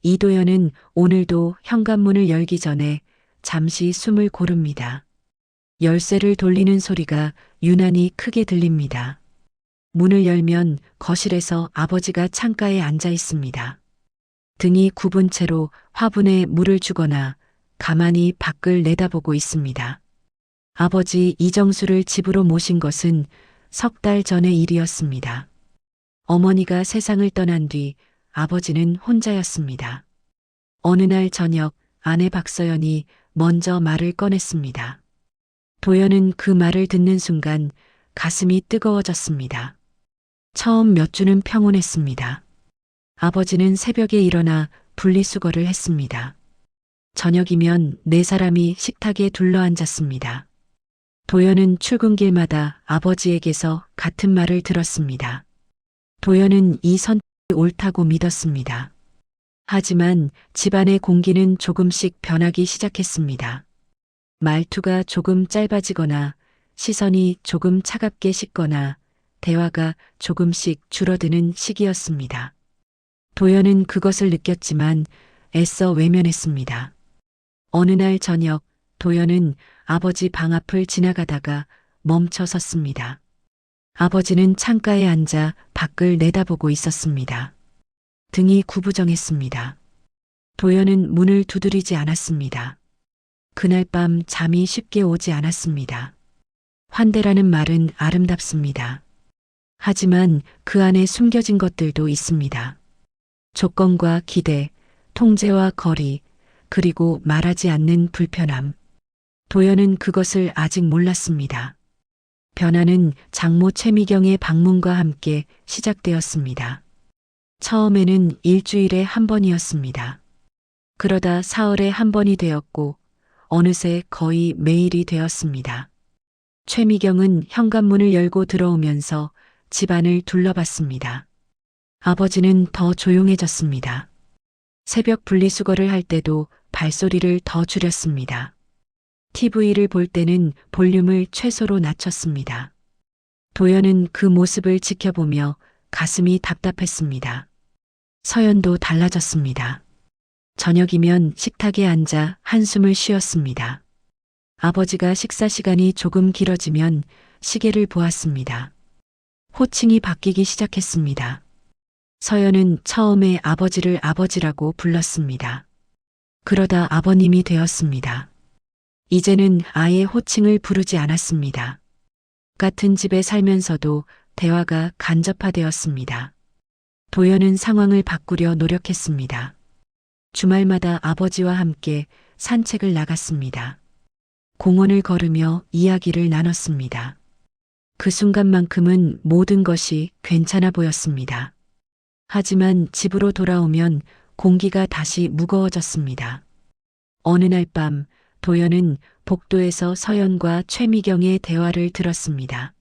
이도연은 오늘도 현관문을 열기 전에 잠시 숨을 고릅니다. 열쇠를 돌리는 소리가 유난히 크게 들립니다. 문을 열면 거실에서 아버지가 창가에 앉아 있습니다. 등이 굽은 채로 화분에 물을 주거나 가만히 밖을 내다보고 있습니다. 아버지 이정수를 집으로 모신 것은 석 달 전의 일이었습니다. 어머니가 세상을 떠난 뒤 아버지는 혼자였습니다. 어느 날 저녁 아내 박서연이 먼저 말을 꺼냈습니다. 도연은 그 말을 듣는 순간 가슴이 뜨거워졌습니다. 처음 몇 주는 평온했습니다. 아버지는 새벽에 일어나 분리수거를 했습니다. 저녁이면 네 사람이 식탁에 둘러앉았습니다. 도연은 출근길마다 아버지에게서 같은 말을 들었습니다. 도연은 이 선택이 옳다고 믿었습니다. 하지만 집안의 공기는 조금씩 변하기 시작했습니다. 말투가 조금 짧아지거나 시선이 조금 차갑게 식거나 대화가 조금씩 줄어드는 시기였습니다. 도연은 그것을 느꼈지만 애써 외면했습니다. 어느 날 저녁 도연은 아버지 방 앞을 지나가다가 멈춰 섰습니다. 아버지는 창가에 앉아 밖을 내다보고 있었습니다. 등이 구부정했습니다. 도연은 문을 두드리지 않았습니다. 그날 밤 잠이 쉽게 오지 않았습니다. 환대라는 말은 아름답습니다. 하지만 그 안에 숨겨진 것들도 있습니다. 조건과 기대, 통제와 거리, 그리고 말하지 않는 불편함. 도연은 그것을 아직 몰랐습니다. 변화는 장모 최미경의 방문과 함께 시작되었습니다. 처음에는 일주일에 한 번이었습니다. 그러다 사흘에 한 번이 되었고 어느새 거의 매일이 되었습니다. 최미경은 현관문을 열고 들어오면서 집안을 둘러봤습니다. 아버지는 더 조용해졌습니다. 새벽 분리수거를 할 때도 발소리를 더 줄였습니다. TV를 볼 때는 볼륨을 최소로 낮췄습니다. 도연은 그 모습을 지켜보며 가슴이 답답했습니다. 서연도 달라졌습니다. 저녁이면 식탁에 앉아 한숨을 쉬었습니다. 아버지가 식사 시간이 조금 길어지면 시계를 보았습니다. 호칭이 바뀌기 시작했습니다. 서연은 처음에 아버지를 아버지라고 불렀습니다. 그러다 아버님이 되었습니다. 이제는 아예 호칭을 부르지 않았습니다. 같은 집에 살면서도 대화가 간접화되었습니다. 도연은 상황을 바꾸려 노력했습니다. 주말마다 아버지와 함께 산책을 나갔습니다. 공원을 걸으며 이야기를 나눴습니다. 그 순간만큼은 모든 것이 괜찮아 보였습니다. 하지만 집으로 돌아오면 공기가 다시 무거워졌습니다. 어느 날 밤 도연은 복도에서 서연과 최미경의 대화를 들었습니다.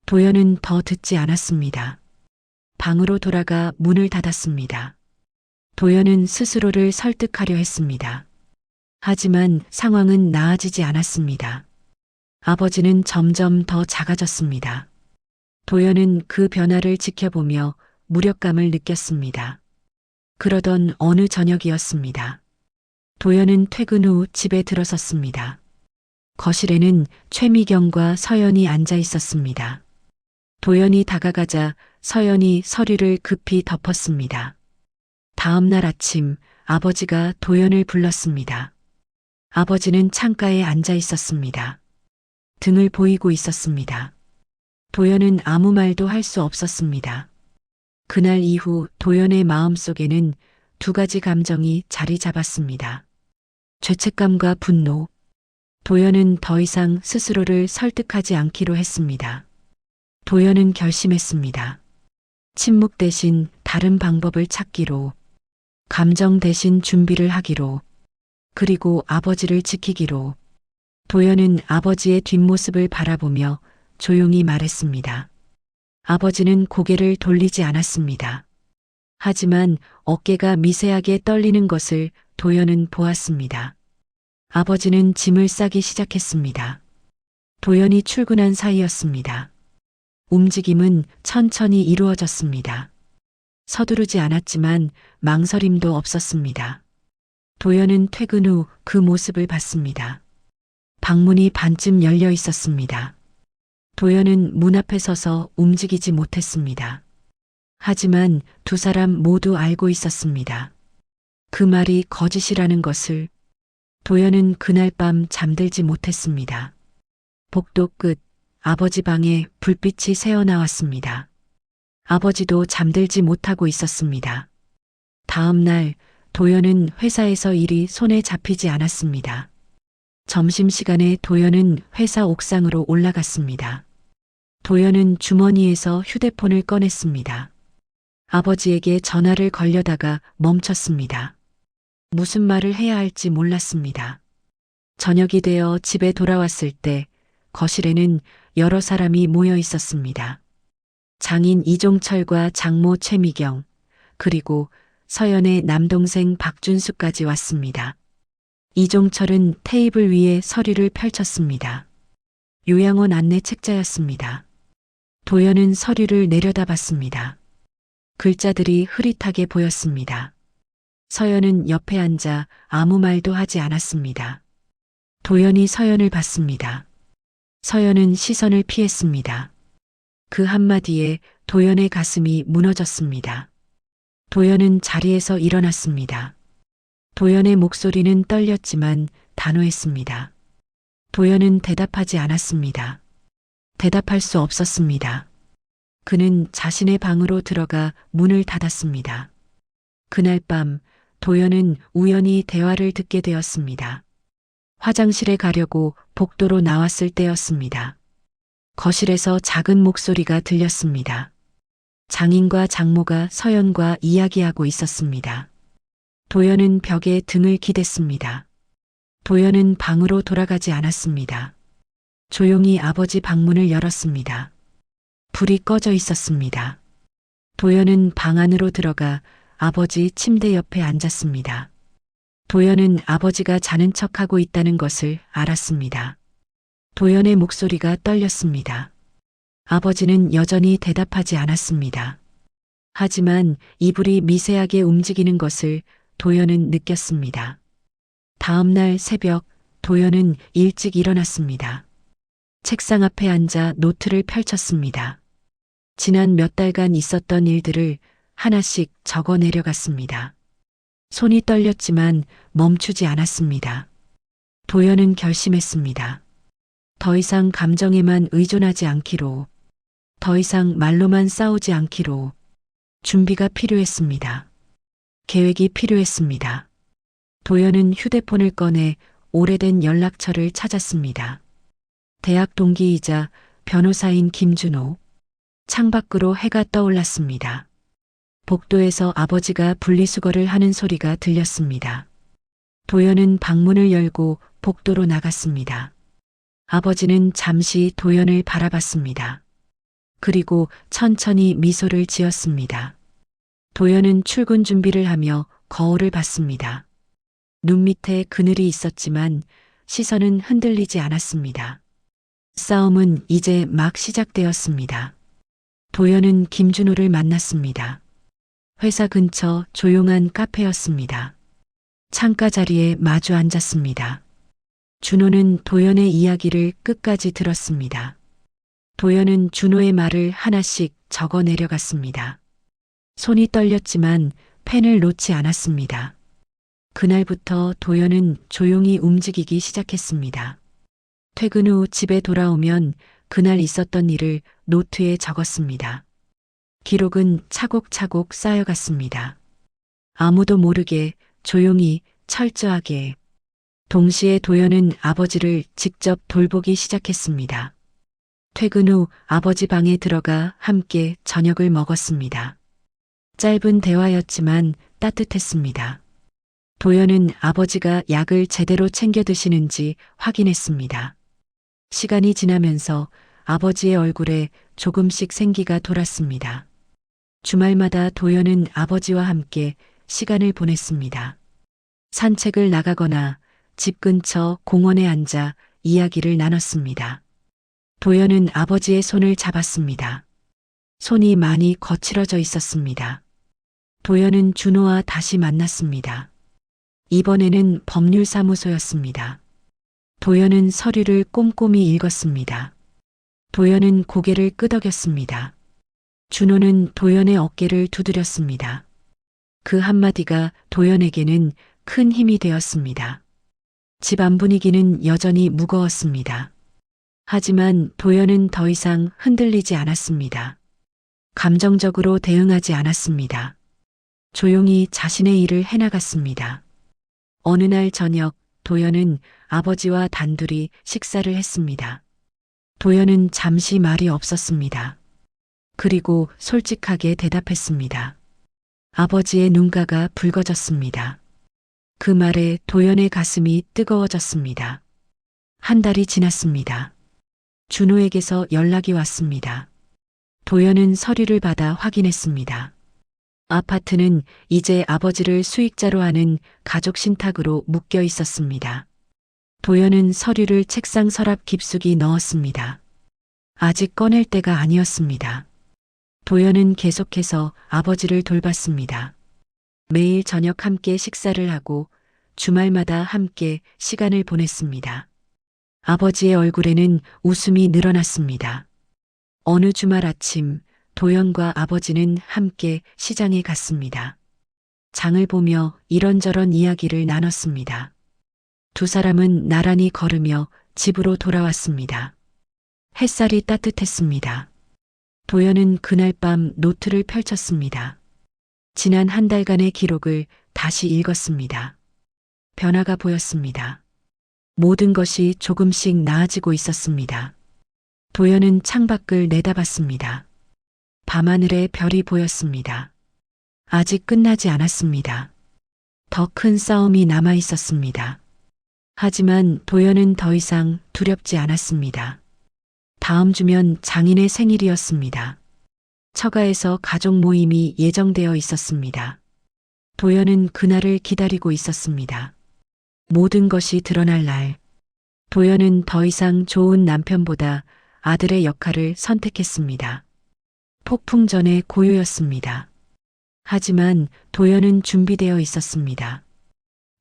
도연은 더 듣지 않았습니다. 방으로 돌아가 문을 닫았습니다. 도연은 스스로를 설득하려 했습니다. 하지만 상황은 나아지지 않았습니다. 아버지는 점점 더 작아졌습니다. 도연은 그 변화를 지켜보며 무력감을 느꼈습니다. 그러던 어느 저녁이었습니다. 도연은 퇴근 후 집에 들어섰습니다. 거실에는 최미경과 서연이 앉아 있었습니다. 도연이 다가가자 서연이 서류를 급히 덮었습니다. 다음 날 아침 아버지가 도연을 불렀습니다. 아버지는 창가에 앉아 있었습니다. 등을 보이고 있었습니다. 도연은 아무 말도 할 수 없었습니다. 그날 이후 도연의 마음속에는 두 가지 감정이 자리 잡았습니다. 죄책감과 분노. 도연은 더 이상 스스로를 설득하지 않기로 했습니다. 도연은 결심했습니다. 침묵 대신 다른 방법을 찾기로, 감정 대신 준비를 하기로, 그리고 아버지를 지키기로. 도연은 아버지의 뒷모습을 바라보며 조용히 말했습니다. 아버지는 고개를 돌리지 않았습니다. 하지만 어깨가 미세하게 떨리는 것을 도연은 보았습니다. 아버지는 짐을 싸기 시작했습니다. 도연이 출근한 사이였습니다. 움직임은 천천히 이루어졌습니다. 서두르지 않았지만 망설임도 없었습니다. 도연은 퇴근 후 그 모습을 봤습니다. 방문이 반쯤 열려 있었습니다. 도연은 문 앞에 서서 움직이지 못했습니다. 하지만 두 사람 모두 알고 있었습니다. 그 말이 거짓이라는 것을. 도연은 그날 밤 잠들지 못했습니다. 복도 끝 아버지 방에 불빛이 새어나왔습니다. 아버지도 잠들지 못하고 있었습니다. 다음 날 도연은 회사에서 일이 손에 잡히지 않았습니다. 점심시간에 도연은 회사 옥상으로 올라갔습니다. 도연은 주머니에서 휴대폰을 꺼냈습니다. 아버지에게 전화를 걸려다가 멈췄습니다. 무슨 말을 해야 할지 몰랐습니다. 저녁이 되어 집에 돌아왔을 때 거실에는 여러 사람이 모여 있었습니다. 장인 이종철과 장모 최미경, 그리고 서연의 남동생 박준수까지 왔습니다. 이종철은 테이블 위에 서류를 펼쳤습니다. 요양원 안내 책자였습니다. 도연은 서류를 내려다봤습니다. 글자들이 흐릿하게 보였습니다. 서연은 옆에 앉아 아무 말도 하지 않았습니다. 도연이 서연을 봤습니다. 서연은 시선을 피했습니다. 그 한마디에 도연의 가슴이 무너졌습니다. 도연은 자리에서 일어났습니다. 도연의 목소리는 떨렸지만 단호했습니다. 도연은 대답하지 않았습니다. 대답할 수 없었습니다. 그는 자신의 방으로 들어가 문을 닫았습니다. 그날 밤 도연은 우연히 대화를 듣게 되었습니다. 화장실에 가려고 복도로 나왔을 때였습니다. 거실에서 작은 목소리가 들렸습니다. 장인과 장모가 서연과 이야기하고 있었습니다. 도연은 벽에 등을 기댔습니다. 도연은 방으로 돌아가지 않았습니다. 조용히 아버지 방문을 열었습니다. 불이 꺼져 있었습니다. 도연은 방 안으로 들어가 아버지 침대 옆에 앉았습니다. 도연은 아버지가 자는 척하고 있다는 것을 알았습니다. 도연의 목소리가 떨렸습니다. 아버지는 여전히 대답하지 않았습니다. 하지만 이불이 미세하게 움직이는 것을 도연은 느꼈습니다. 다음 날 새벽 도연은 일찍 일어났습니다. 책상 앞에 앉아 노트를 펼쳤습니다. 지난 몇 달간 있었던 일들을 하나씩 적어 내려갔습니다. 손이 떨렸지만 멈추지 않았습니다. 도연은 결심했습니다. 더 이상 감정에만 의존하지 않기로, 더 이상 말로만 싸우지 않기로. 준비가 필요했습니다. 계획이 필요했습니다. 도연은 휴대폰을 꺼내 오래된 연락처를 찾았습니다. 대학 동기이자 변호사인 김준호. 창밖으로 해가 떠올랐습니다. 복도에서 아버지가 분리수거를 하는 소리가 들렸습니다. 도연은 방문을 열고 복도로 나갔습니다. 아버지는 잠시 도연을 바라봤습니다. 그리고 천천히 미소를 지었습니다. 도연은 출근 준비를 하며 거울을 봤습니다. 눈 밑에 그늘이 있었지만 시선은 흔들리지 않았습니다. 싸움은 이제 막 시작되었습니다. 도연은 김준호를 만났습니다. 회사 근처 조용한 카페였습니다. 창가 자리에 마주 앉았습니다. 준호는 도연의 이야기를 끝까지 들었습니다. 도연은 준호의 말을 하나씩 적어 내려갔습니다. 손이 떨렸지만 펜을 놓지 않았습니다. 그날부터 도연은 조용히 움직이기 시작했습니다. 퇴근 후 집에 돌아오면 그날 있었던 일을 노트에 적었습니다. 기록은 차곡차곡 쌓여갔습니다. 아무도 모르게 조용히 철저하게. 동시에 도연은 아버지를 직접 돌보기 시작했습니다. 퇴근 후 아버지 방에 들어가 함께 저녁을 먹었습니다. 짧은 대화였지만 따뜻했습니다. 도연은 아버지가 약을 제대로 챙겨 드시는지 확인했습니다. 시간이 지나면서 아버지의 얼굴에 조금씩 생기가 돌았습니다. 주말마다 도연은 아버지와 함께 시간을 보냈습니다. 산책을 나가거나 집 근처 공원에 앉아 이야기를 나눴습니다. 도연은 아버지의 손을 잡았습니다. 손이 많이 거칠어져 있었습니다. 도연은 준호와 다시 만났습니다. 이번에는 법률사무소였습니다. 도연은 서류를 꼼꼼히 읽었습니다. 도연은 고개를 끄덕였습니다. 준호는 도연의 어깨를 두드렸습니다. 그 한마디가 도연에게는 큰 힘이 되었습니다. 집안 분위기는 여전히 무거웠습니다. 하지만 도연은 더 이상 흔들리지 않았습니다. 감정적으로 대응하지 않았습니다. 조용히 자신의 일을 해나갔습니다. 어느 날 저녁 도연은 아버지와 단둘이 식사를 했습니다. 도연은 잠시 말이 없었습니다. 그리고 솔직하게 대답했습니다. 아버지의 눈가가 붉어졌습니다. 그 말에 도연의 가슴이 뜨거워졌습니다. 한 달이 지났습니다. 준호에게서 연락이 왔습니다. 도연은 서류를 받아 확인했습니다. 아파트는 이제 아버지를 수익자로 하는 가족 신탁으로 묶여 있었습니다. 도연은 서류를 책상 서랍 깊숙이 넣었습니다. 아직 꺼낼 때가 아니었습니다. 도연은 계속해서 아버지를 돌봤습니다. 매일 저녁 함께 식사를 하고 주말마다 함께 시간을 보냈습니다. 아버지의 얼굴에는 웃음이 늘어났습니다. 어느 주말 아침 도연과 아버지는 함께 시장에 갔습니다. 장을 보며 이런저런 이야기를 나눴습니다. 두 사람은 나란히 걸으며 집으로 돌아왔습니다. 햇살이 따뜻했습니다. 도연은 그날 밤 노트를 펼쳤습니다. 지난 한 달간의 기록을 다시 읽었습니다. 변화가 보였습니다. 모든 것이 조금씩 나아지고 있었습니다. 도연은 창밖을 내다봤습니다. 밤하늘에 별이 보였습니다. 아직 끝나지 않았습니다. 더 큰 싸움이 남아 있었습니다. 하지만 도연은 더 이상 두렵지 않았습니다. 다음 주면 장인의 생일이었습니다. 처가에서 가족 모임이 예정되어 있었습니다. 도연은 그날을 기다리고 있었습니다. 모든 것이 드러날 날. 도연은 더 이상 좋은 남편보다 아들의 역할을 선택했습니다. 폭풍 전의 고요였습니다. 하지만 도연은 준비되어 있었습니다.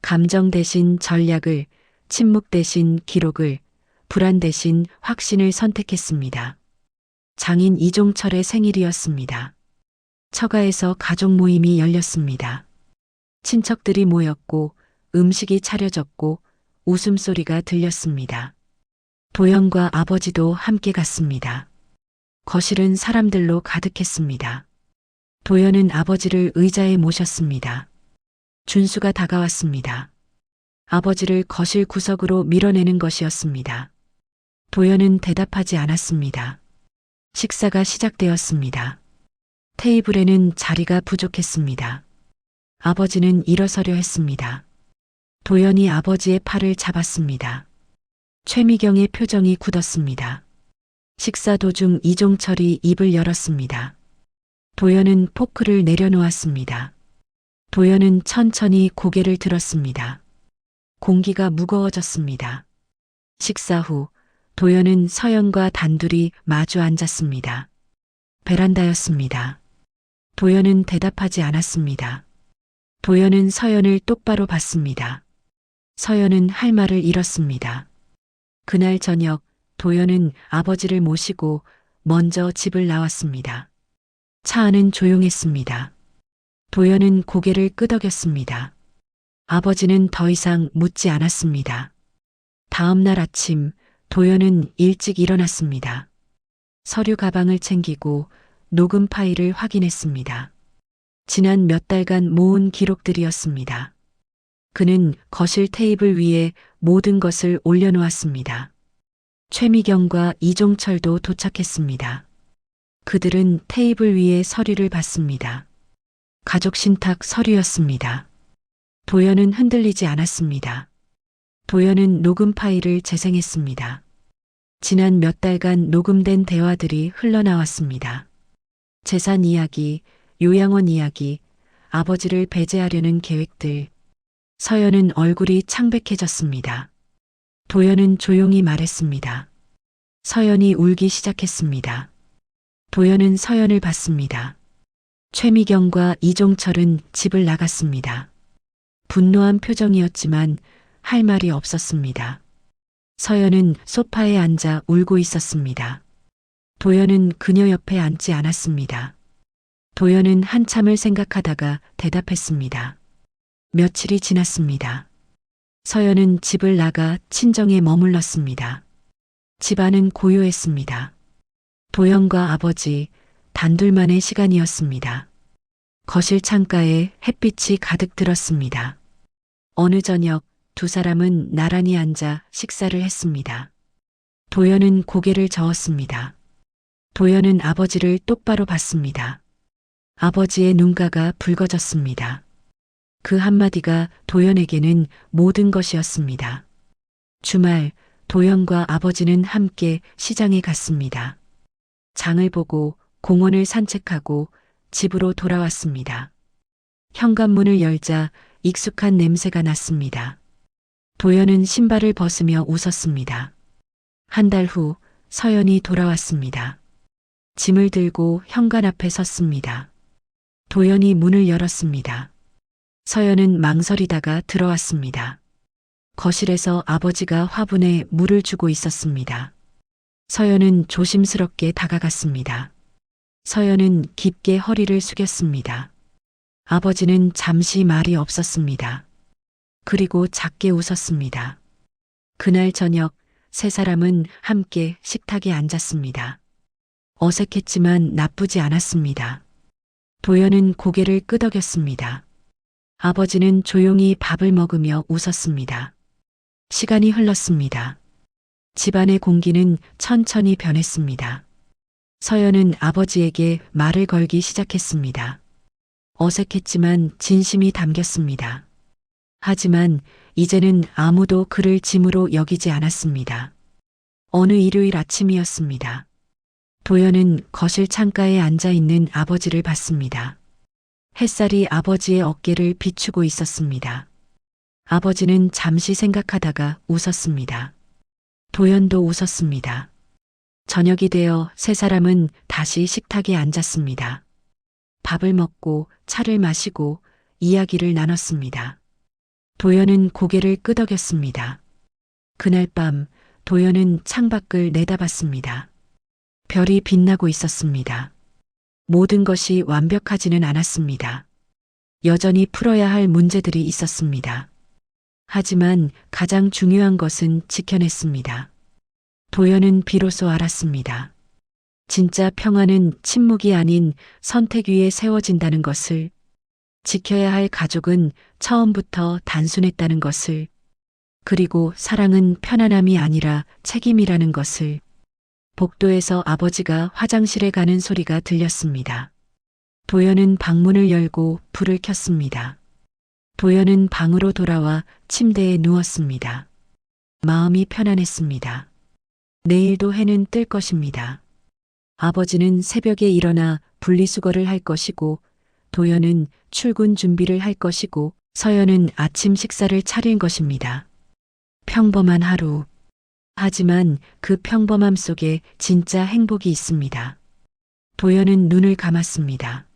감정 대신 전략을, 침묵 대신 기록을, 불안 대신 확신을 선택했습니다. 장인 이종철의 생일이었습니다. 처가에서 가족 모임이 열렸습니다. 친척들이 모였고 음식이 차려졌고 웃음소리가 들렸습니다. 도연과 아버지도 함께 갔습니다. 거실은 사람들로 가득했습니다. 도연은 아버지를 의자에 모셨습니다. 준수가 다가왔습니다. 아버지를 거실 구석으로 밀어내는 것이었습니다. 도연은 대답하지 않았습니다. 식사가 시작되었습니다. 테이블에는 자리가 부족했습니다. 아버지는 일어서려 했습니다. 도연이 아버지의 팔을 잡았습니다. 최미경의 표정이 굳었습니다. 식사 도중 이종철이 입을 열었습니다. 도연은 포크를 내려놓았습니다. 도연은 천천히 고개를 들었습니다. 공기가 무거워졌습니다. 식사 후 도연은 서연과 단둘이 마주 앉았습니다. 베란다였습니다. 도연은 대답하지 않았습니다. 도연은 서연을 똑바로 봤습니다. 서연은 할 말을 잃었습니다. 그날 저녁 도연은 아버지를 모시고 먼저 집을 나왔습니다. 차 안은 조용했습니다. 도연은 고개를 끄덕였습니다. 아버지는 더 이상 묻지 않았습니다. 다음 날 아침 도연은 일찍 일어났습니다. 서류 가방을 챙기고 녹음 파일을 확인했습니다. 지난 몇 달간 모은 기록들이었습니다. 그는 거실 테이블 위에 모든 것을 올려놓았습니다. 최미경과 이종철도 도착했습니다. 그들은 테이블 위에 서류를 봤습니다. 가족 신탁 서류였습니다. 도연은 흔들리지 않았습니다. 도연은 녹음 파일을 재생했습니다. 지난 몇 달간 녹음된 대화들이 흘러나왔습니다. 재산 이야기, 요양원 이야기, 아버지를 배제하려는 계획들. 서연은 얼굴이 창백해졌습니다. 도연은 조용히 말했습니다. 서연이 울기 시작했습니다. 도연은 서연을 봤습니다. 최미경과 이종철은 집을 나갔습니다. 분노한 표정이었지만 할 말이 없었습니다. 서연은 소파에 앉아 울고 있었습니다. 도연은 그녀 옆에 앉지 않았습니다. 도연은 한참을 생각하다가 대답했습니다. 며칠이 지났습니다. 서연은 집을 나가 친정에 머물렀습니다. 집안은 고요했습니다. 도연과 아버지 단둘만의 시간이었습니다. 거실 창가에 햇빛이 가득 들었습니다. 어느 저녁 두 사람은 나란히 앉아 식사를 했습니다. 도연은 고개를 저었습니다. 도연은 아버지를 똑바로 봤습니다. 아버지의 눈가가 붉어졌습니다. 그 한마디가 도연에게는 모든 것이었습니다. 주말 도연과 아버지는 함께 시장에 갔습니다. 장을 보고 공원을 산책하고 집으로 돌아왔습니다. 현관문을 열자 익숙한 냄새가 났습니다. 도연은 신발을 벗으며 웃었습니다. 한 달 후 서연이 돌아왔습니다. 짐을 들고 현관 앞에 섰습니다. 도연이 문을 열었습니다. 서연은 망설이다가 들어왔습니다. 거실에서 아버지가 화분에 물을 주고 있었습니다. 서연은 조심스럽게 다가갔습니다. 서연은 깊게 허리를 숙였습니다. 아버지는 잠시 말이 없었습니다. 그리고 작게 웃었습니다. 그날 저녁 세 사람은 함께 식탁에 앉았습니다. 어색했지만 나쁘지 않았습니다. 도연은 고개를 끄덕였습니다. 아버지는 조용히 밥을 먹으며 웃었습니다. 시간이 흘렀습니다. 집안의 공기는 천천히 변했습니다. 서연은 아버지에게 말을 걸기 시작했습니다. 어색했지만 진심이 담겼습니다. 하지만 이제는 아무도 그를 짐으로 여기지 않았습니다. 어느 일요일 아침이었습니다. 도연은 거실 창가에 앉아 있는 아버지를 봤습니다. 햇살이 아버지의 어깨를 비추고 있었습니다. 아버지는 잠시 생각하다가 웃었습니다. 도연도 웃었습니다. 저녁이 되어 세 사람은 다시 식탁에 앉았습니다. 밥을 먹고 차를 마시고 이야기를 나눴습니다. 도연은 고개를 끄덕였습니다. 그날 밤 도연은 창밖을 내다봤습니다. 별이 빛나고 있었습니다. 모든 것이 완벽하지는 않았습니다. 여전히 풀어야 할 문제들이 있었습니다. 하지만 가장 중요한 것은 지켜냈습니다. 도연은 비로소 알았습니다. 진짜 평화는 침묵이 아닌 선택 위에 세워진다는 것을, 지켜야 할 가족은 처음부터 단순했다는 것을, 그리고 사랑은 편안함이 아니라 책임이라는 것을. 복도에서 아버지가 화장실에 가는 소리가 들렸습니다. 도연은 방문을 열고 불을 켰습니다. 도연은 방으로 돌아와 침대에 누웠습니다. 마음이 편안했습니다. 내일도 해는 뜰 것입니다. 아버지는 새벽에 일어나 분리수거를 할 것이고, 도연은 출근 준비를 할 것이고, 서연은 아침 식사를 차릴 것입니다. 평범한 하루. 하지만 그 평범함 속에 진짜 행복이 있습니다. 도연은 눈을 감았습니다.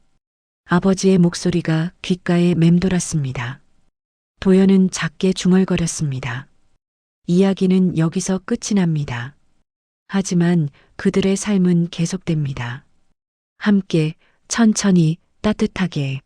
아버지의 목소리가 귓가에 맴돌았습니다. 도연은 작게 중얼거렸습니다. 이야기는 여기서 끝이 납니다. 하지만 그들의 삶은 계속됩니다. 함께, 천천히, 따뜻하게.